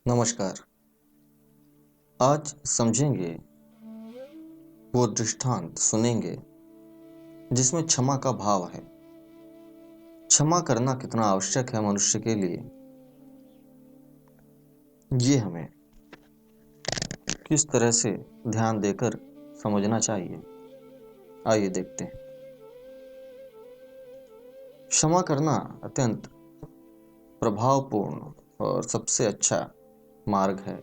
नमस्कार। आज समझेंगे, वो दृष्टांत सुनेंगे जिसमें क्षमा का भाव है। क्षमा करना कितना आवश्यक है मनुष्य के लिए, ये हमें किस तरह से ध्यान देकर समझना चाहिए। आइए देखते हैं। क्षमा करना अत्यंत प्रभावपूर्ण और सबसे अच्छा मार्ग है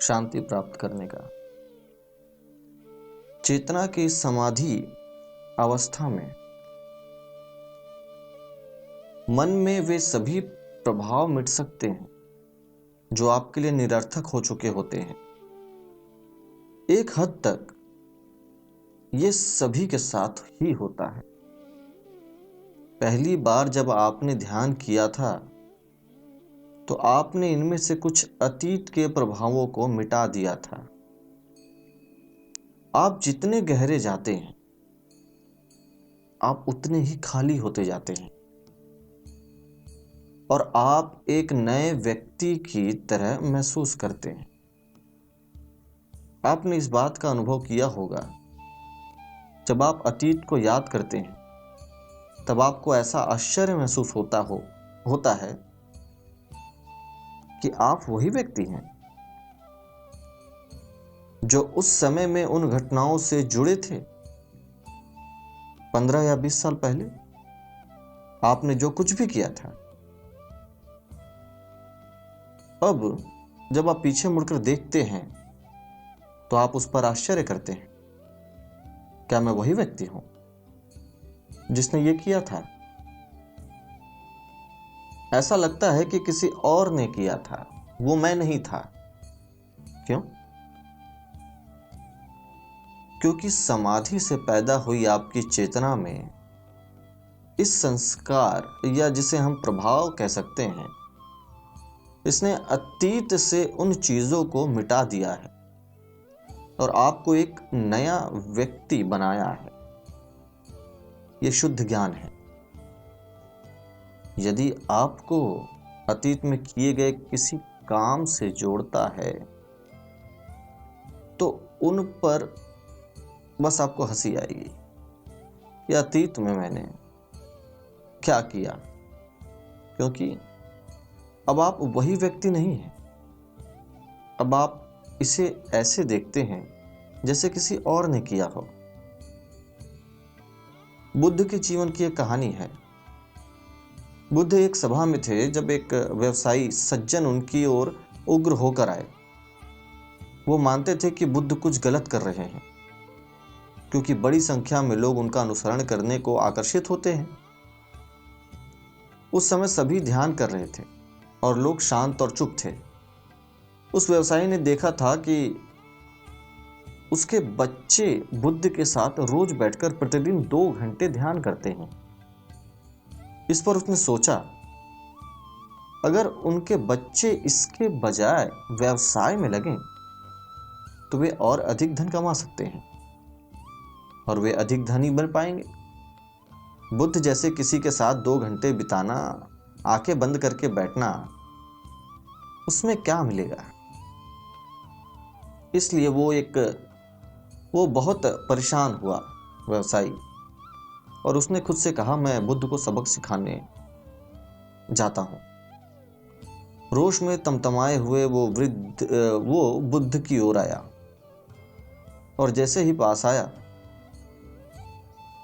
शांति प्राप्त करने का। चेतना की समाधि अवस्था में मन में वे सभी प्रभाव मिट सकते हैं जो आपके लिए निरर्थक हो चुके होते हैं। एक हद तक ये सभी के साथ ही होता है। पहली बार जब आपने ध्यान किया था तो आपने इनमें से कुछ अतीत के प्रभावों को मिटा दिया था। आप जितने गहरे जाते हैं आप उतने ही खाली होते जाते हैं और आप एक नए व्यक्ति की तरह महसूस करते हैं। आपने इस बात का अनुभव किया होगा, जब आप अतीत को याद करते हैं तब आपको ऐसा आश्चर्य महसूस होता है कि आप वही व्यक्ति हैं जो उस समय में उन घटनाओं से जुड़े थे। 15 या 20 साल पहले आपने जो कुछ भी किया था, अब जब आप पीछे मुड़कर देखते हैं तो आप उस पर आश्चर्य करते हैं, क्या मैं वही व्यक्ति हूं जिसने ये किया था? ऐसा लगता है कि किसी और ने किया था, वो मैं नहीं था। क्यों? क्योंकि समाधि से पैदा हुई आपकी चेतना में इस संस्कार, या जिसे हम प्रभाव कह सकते हैं, इसने अतीत से उन चीजों को मिटा दिया है और आपको एक नया व्यक्ति बनाया है। यह शुद्ध ज्ञान है। यदि आपको अतीत में किए गए किसी काम से जोड़ता है तो उन पर बस आपको हंसी आएगी कि अतीत में मैंने क्या किया, क्योंकि अब आप वही व्यक्ति नहीं हैं। अब आप इसे ऐसे देखते हैं जैसे किसी और ने किया हो। बुद्ध के जीवन की एक कहानी है। बुद्ध एक सभा में थे जब एक व्यवसायी सज्जन उनकी ओर उग्र होकर आए। वो मानते थे कि बुद्ध कुछ गलत कर रहे हैं, क्योंकि बड़ी संख्या में लोग उनका अनुसरण करने को आकर्षित होते हैं। उस समय सभी ध्यान कर रहे थे और लोग शांत और चुप थे। उस व्यवसायी ने देखा था कि उसके बच्चे बुद्ध के साथ रोज बैठकर प्रतिदिन 2 घंटे ध्यान करते हैं। इस पर उसने सोचा, अगर उनके बच्चे इसके बजाय व्यवसाय में लगें तो वे और अधिक धन कमा सकते हैं और वे अधिक धनी बन पाएंगे। बुद्ध जैसे किसी के साथ 2 घंटे बिताना, आंखें बंद करके बैठना, उसमें क्या मिलेगा? इसलिए वो बहुत परेशान हुआ व्यवसायी, और उसने खुद से कहा, मैं बुद्ध को सबक सिखाने जाता हूं। रोष में तमतमाए हुए वो बुद्ध की ओर आया और जैसे ही पास आया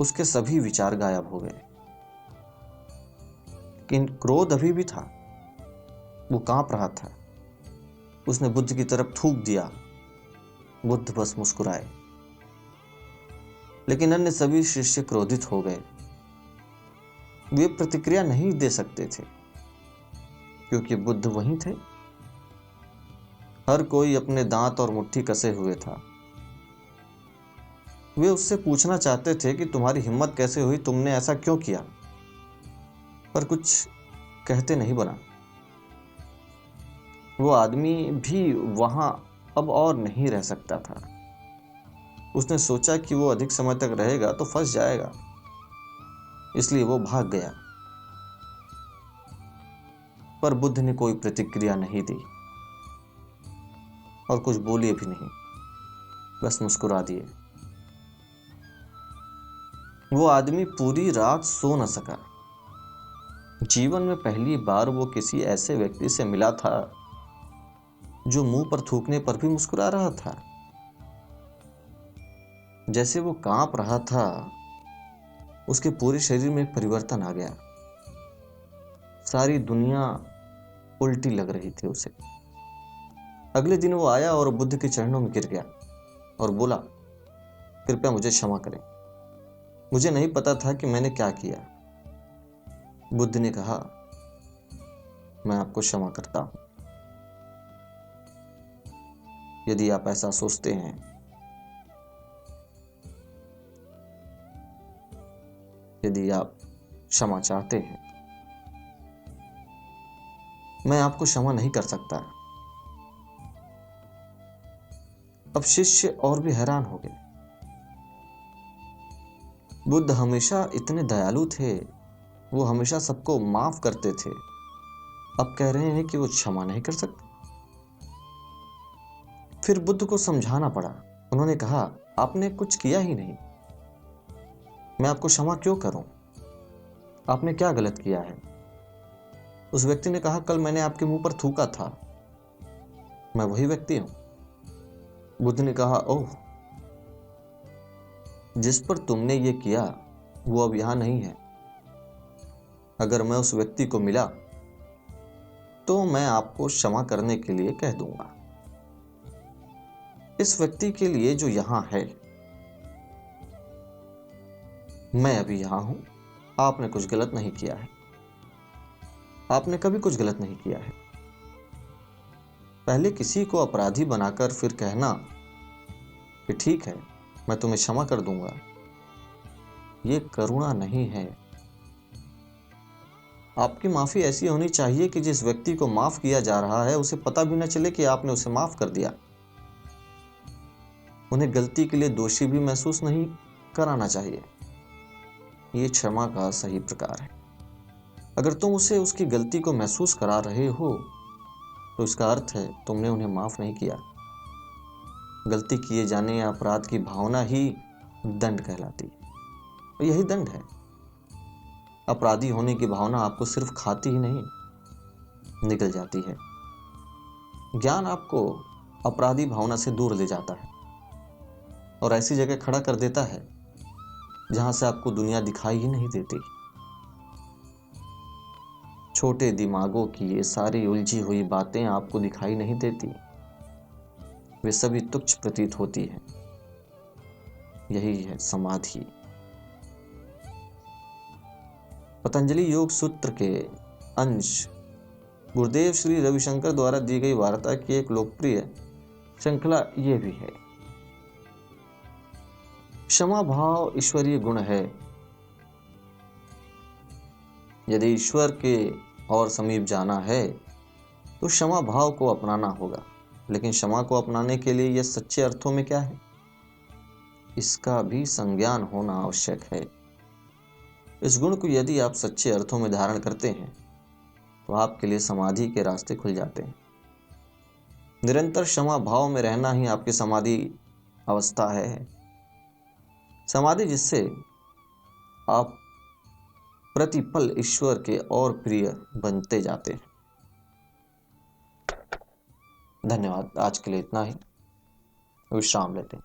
उसके सभी विचार गायब हो गए। लेकिन क्रोध अभी भी था, वो कांप रहा था। उसने बुद्ध की तरफ थूक दिया। बुद्ध बस मुस्कुराए, लेकिन अन्य सभी शिष्य क्रोधित हो गए। वे प्रतिक्रिया नहीं दे सकते थे क्योंकि बुद्ध वहीं थे। हर कोई अपने दांत और मुट्ठी कसे हुए था। वे उससे पूछना चाहते थे कि तुम्हारी हिम्मत कैसे हुई, तुमने ऐसा क्यों किया, पर कुछ कहते नहीं बना। वो आदमी भी वहां अब और नहीं रह सकता था। उसने सोचा कि वो अधिक समय तक रहेगा तो फंस जाएगा, इसलिए वो भाग गया। पर बुद्ध ने कोई प्रतिक्रिया नहीं दी। और कुछ बोले भी नहीं, बस मुस्कुरा दिए। वो आदमी पूरी रात सो न सका। जीवन में पहली बार वो किसी ऐसे व्यक्ति से मिला था जो मुंह पर थूकने पर भी मुस्कुरा रहा था। जैसे वो कांप रहा था, उसके पूरे शरीर में एक परिवर्तन आ गया। सारी दुनिया उल्टी लग रही थी उसे। अगले दिन वो आया और बुद्ध के चरणों में गिर गया और बोला, कृपया मुझे क्षमा करें, मुझे नहीं पता था कि मैंने क्या किया। बुद्ध ने कहा, मैं आपको क्षमा करता हूं। यदि आप ऐसा सोचते हैं, यदि आप क्षमा चाहते हैं, मैं आपको क्षमा नहीं कर सकता। अब शिष्य और भी हैरान हो गए। बुद्ध हमेशा इतने दयालु थे, वो हमेशा सबको माफ करते थे, अब कह रहे हैं कि वो क्षमा नहीं कर सकते। फिर बुद्ध को समझाना पड़ा। उन्होंने कहा, आपने कुछ किया ही नहीं, मैं आपको क्षमा क्यों करूं? आपने क्या गलत किया है? उस व्यक्ति ने कहा, कल मैंने आपके मुंह पर थूका था, मैं वही व्यक्ति हूं। बुद्ध ने कहा, ओह, जिस पर तुमने ये किया वो अब यहां नहीं है। अगर मैं उस व्यक्ति को मिला तो मैं आपको क्षमा करने के लिए कह दूंगा। इस व्यक्ति के लिए जो यहां है, मैं अभी यहां हूं। आपने कुछ गलत नहीं किया है, आपने कभी कुछ गलत नहीं किया है। पहले किसी को अपराधी बनाकर फिर कहना कि ठीक है, मैं तुम्हें क्षमा कर दूंगा, ये करुणा नहीं है। आपकी माफी ऐसी होनी चाहिए कि जिस व्यक्ति को माफ किया जा रहा है उसे पता भी न चले कि आपने उसे माफ कर दिया। उन्हें गलती के लिए दोषी भी महसूस नहीं कराना चाहिए। ये क्षमा का सही प्रकार है। अगर तुम उसे उसकी गलती को महसूस करा रहे हो तो इसका अर्थ है तुमने उन्हें माफ नहीं किया। गलती किए जाने या अपराध की भावना ही दंड कहलाती है, और यही दंड है। अपराधी होने की भावना आपको सिर्फ खाती ही नहीं, निकल जाती है। ज्ञान आपको अपराधी भावना से दूर ले जाता है और ऐसी जगह खड़ा कर देता है जहां से आपको दुनिया दिखाई ही नहीं देती। छोटे दिमागों की ये सारी उलझी हुई बातें आपको दिखाई नहीं देती, वे सभी तुच्छ प्रतीत होती हैं। यही है समाधि। पतंजलि योग सूत्र के अंश गुरुदेव श्री रविशंकर द्वारा दी गई वार्ता की एक लोकप्रिय श्रृंखला ये भी है। क्षमा भाव ईश्वरीय गुण है। यदि ईश्वर के और समीप जाना है तो क्षमा भाव को अपनाना होगा। लेकिन क्षमा को अपनाने के लिए यह सच्चे अर्थों में क्या है, इसका भी संज्ञान होना आवश्यक है। इस गुण को यदि आप सच्चे अर्थों में धारण करते हैं तो आपके लिए समाधि के रास्ते खुल जाते हैं। निरंतर क्षमा भाव में रहना ही आपकी समाधि अवस्था है। समाधि जिससे आप प्रतिपल ईश्वर के और प्रिय बनते जाते हैं। धन्यवाद। आज के लिए इतना ही। विश्राम लेते हैं।